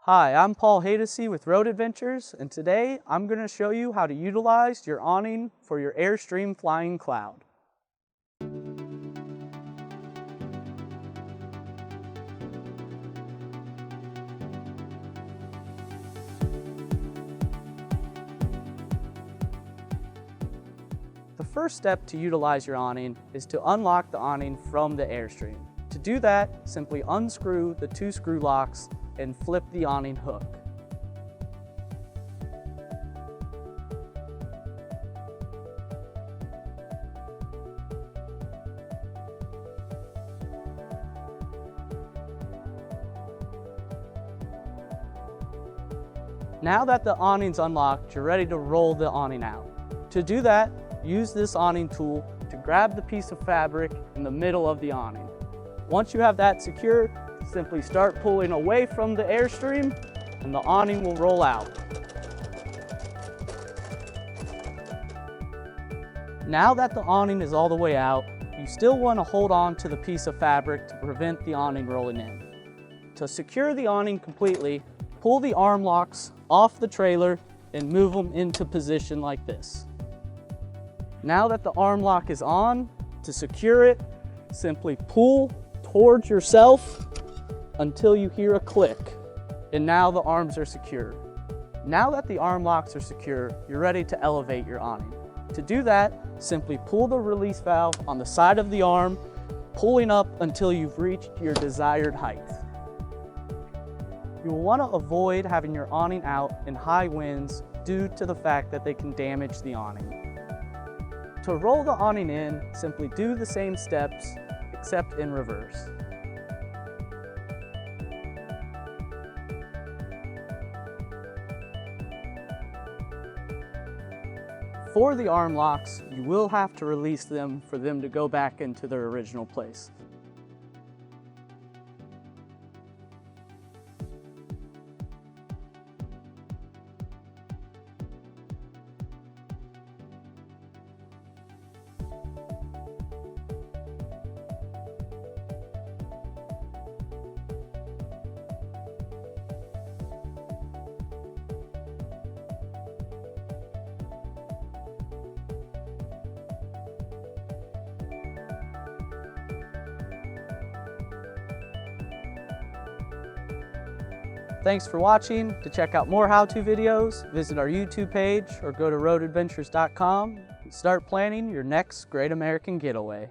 Hi, I'm Paul Haydocy with Road Adventures, and today I'm going to show you how to utilize your awning for your Airstream Flying Cloud. The first step to utilize your awning is to unlock the awning from the Airstream. To do that, simply unscrew the two screw locks and flip the awning hook. Now that the awning's unlocked, you're ready to roll the awning out. To do that, use this awning tool to grab the piece of fabric in the middle of the awning. Once you have that secured, simply start pulling away from the Airstream and the awning will roll out. Now that the awning is all the way out, you still want to hold on to the piece of fabric to prevent the awning rolling in. To secure the awning completely, pull the arm locks off the trailer and move them into position like this. Now that the arm lock is on, to secure it, simply pull towards yourself until you hear a click, and now the arms are secure. Now that the arm locks are secure, you're ready to elevate your awning. To do that, simply pull the release valve on the side of the arm, pulling up until you've reached your desired height. You will want to avoid having your awning out in high winds due to the fact that they can damage the awning. To roll the awning in, simply do the same steps, except in reverse. For the arm locks, you will have to release them for them to go back into their original place. Thanks for watching. To check out more how-to videos, visit our YouTube page or go to roadadventures.com and start planning your next Great American Getaway.